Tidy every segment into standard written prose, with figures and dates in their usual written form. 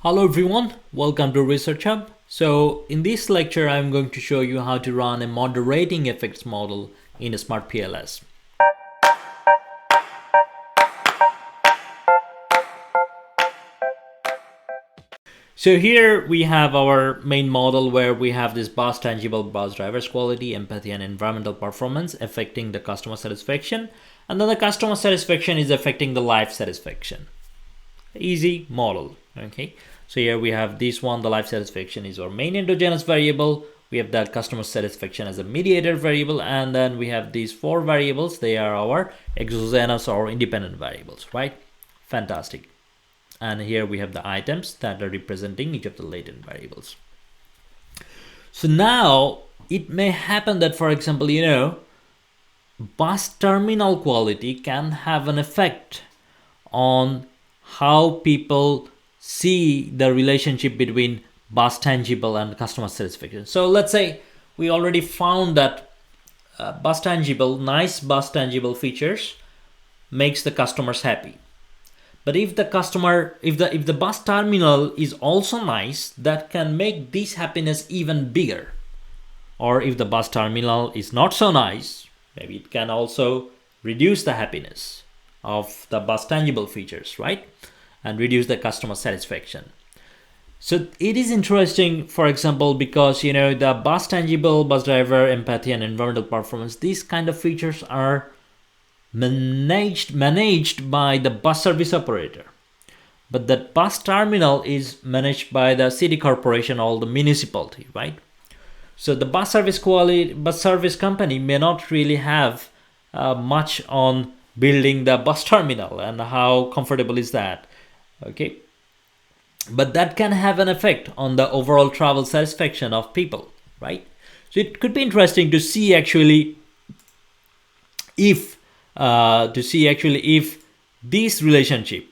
Hello everyone, welcome to ResearchHUB. So in this lecture, I'm going to show you how to run a moderating effects model in a smart PLS. So here we have our main model where we have this bus tangible, bus driver's quality, empathy, and environmental performance affecting the customer satisfaction. And then the customer satisfaction is affecting the life satisfaction. Easy model. Okay, so here we have this one. The life satisfaction is our main endogenous variable. We have the customer satisfaction as a mediator variable, and then we have these four variables. They are our exogenous or independent variables, right? Fantastic. And here we have the items that are representing each of the latent variables. So now it may happen that, for example, bus terminal quality can have an effect on how people see the relationship between bus tangible and customer satisfaction. So let's say we already found that nice bus tangible features makes the customers happy. But if the bus terminal is also nice, that can make this happiness even bigger. Or if the bus terminal is not so nice, maybe it can also reduce the happiness of the bus tangible features, right? And reduce the customer satisfaction. So it is interesting, for example, because the bus tangible, bus driver, empathy, and environmental performance, these kind of features are managed by the bus service operator. But that bus terminal is managed by the city corporation or the municipality, right? So the bus service company may not really have much on building the bus terminal and how comfortable is that. Okay, but that can have an effect on the overall travel satisfaction of people, right? So it could be interesting to see actually if this relationship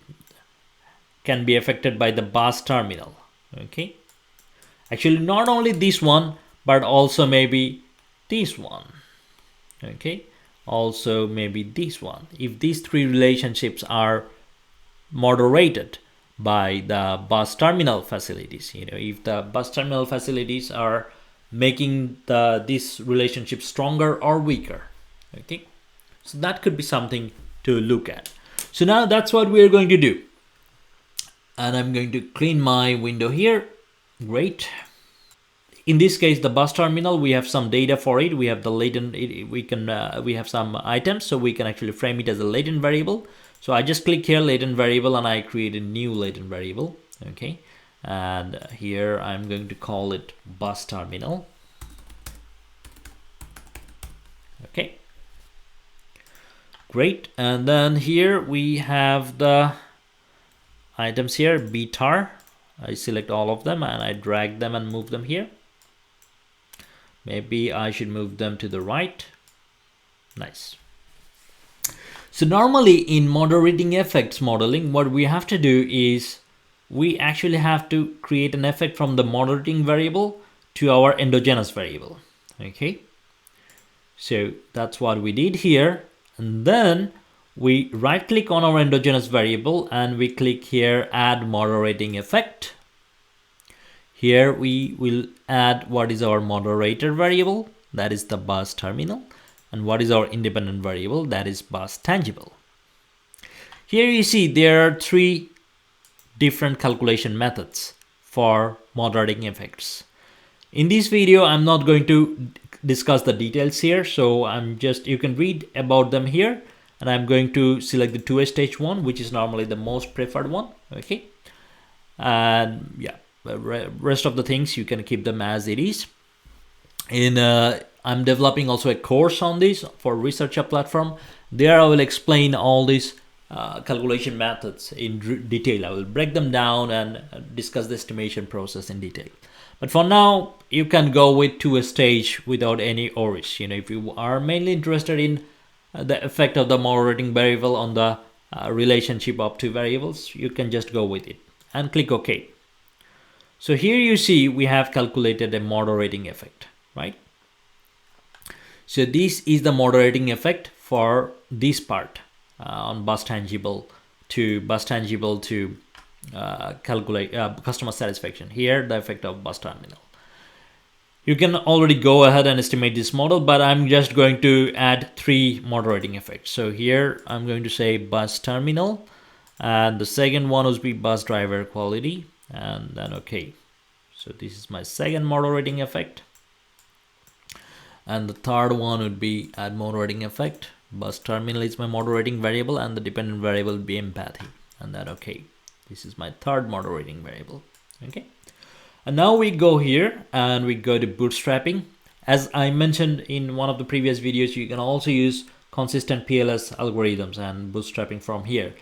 can be affected by the bus terminal. Okay, actually not only this one but also maybe this one. Okay, also maybe this one. If these three relationships are moderated by the bus terminal facilities, if the bus terminal facilities are making this relationship stronger or weaker. Okay, so that could be something to look at. So now that's what we're going to do, and I'm going to clean my window here. Great. In this case, the bus terminal, we have some data for it. We have the latent. We have some items, so we can actually frame it as a latent variable. So I just click here, latent variable, and I create a new latent variable. Okay, and here I'm going to call it bus terminal. Okay, great. And then here we have the items here, btar. I select all of them and I drag them and move them here. Maybe I should move them to the right. Nice. So normally in moderating effects modeling, what we have to do is we actually have to create an effect from the moderating variable to our endogenous variable. Okay, so that's what we did here. And then we right click on our endogenous variable and we click here, add moderating effect. Here we will add what is our moderator variable, that is the bus terminal. And what is our independent variable, that is bus tangible. Here you see there are three different calculation methods for moderating effects. In this video, I'm not going to discuss the details here, so you can read about them here, and I'm going to select the 2 stage one, which is normally the most preferred one. Okay, and yeah, the rest of the things you can keep them as it is. I'm developing also a course on this for ResearchHUB platform. There I will explain all these calculation methods in detail. I will break them down and discuss the estimation process in detail. But for now, you can go with 2 stage without any worries. If you are mainly interested in the effect of the moderating variable on the relationship of two variables, you can just go with it and click OK. So here you see we have calculated a moderating effect, right? So this is the moderating effect for this part on bus tangible to calculate customer satisfaction. Here, the effect of bus terminal. You can already go ahead and estimate this model, but I'm just going to add 3 moderating effects. So here I'm going to say bus terminal, and the second one would be bus driver quality, and then okay. So this is my second moderating effect. And the third one would be add moderating effect. Bus terminal is my moderating variable, and the dependent variable would be empathy, and then okay. This is my third moderating variable. Okay. And now we go here and we go to bootstrapping. As I mentioned in one of the previous videos, you can also use consistent PLS algorithms and bootstrapping from here.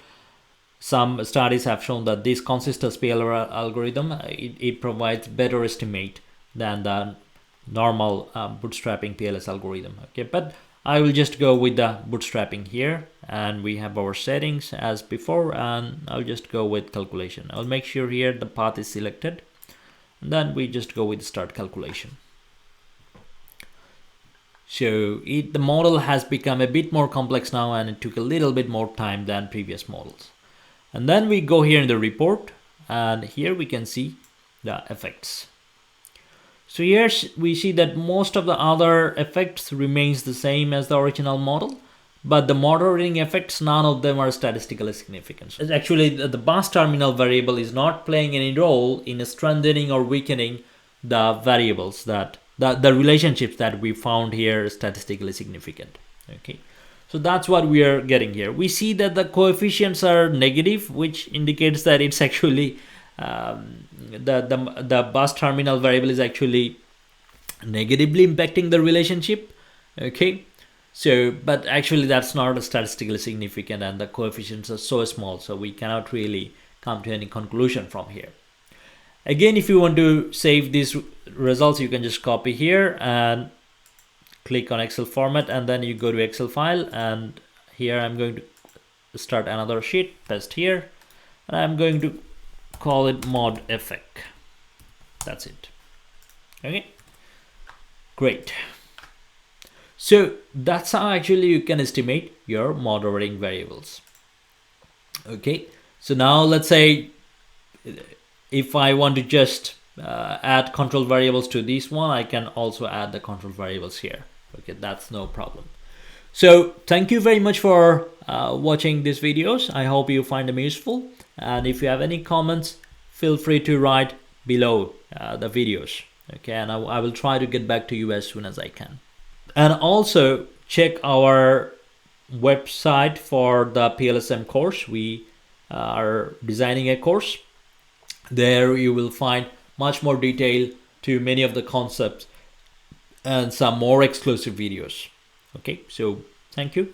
Some studies have shown that this consistent PLS algorithm, it provides better estimate than the normal bootstrapping PLS algorithm. Okay, but I will just go with the bootstrapping here, and we have our settings as before, and I'll just go with calculation. I'll make sure here the path is selected. Then we just go with start calculation. So the model has become a bit more complex now, and it took a little bit more time than previous models. And then we go here in the report, and here we can see the effects. So here we see that most of the other effects remains the same as the original model, but the moderating effects, none of them are statistically significant. Actually, the bus terminal variable is not playing any role in strengthening or weakening the variables that the relationships that we found here statistically significant. Okay, so that's what we are getting here. We see that the coefficients are negative, which indicates that it's actually the bus terminal variable is actually negatively impacting the relationship. Okay. So, but actually that's not statistically significant, and the coefficients are so small, so we cannot really come to any conclusion from here. Again, if you want to save these results, you can just copy here and click on Excel format, and then you go to Excel file, and here I'm going to start another sheet, paste here, and I'm going to call it mod effect. That's it. Okay, great. So that's how actually you can estimate your moderating variables. Okay, so now let's say if I want to just add control variables to this one, I can also add the control variables here. Okay, that's no problem. So thank you very much for watching these videos. I hope you find them useful, and if you have any comments, feel free to write below the videos. Okay, and I will try to get back to you as soon as I can. And also check our website for the PLS-SEM course. We are designing a course. There you will find much more detail to many of the concepts and some more exclusive videos. Okay, so thank you.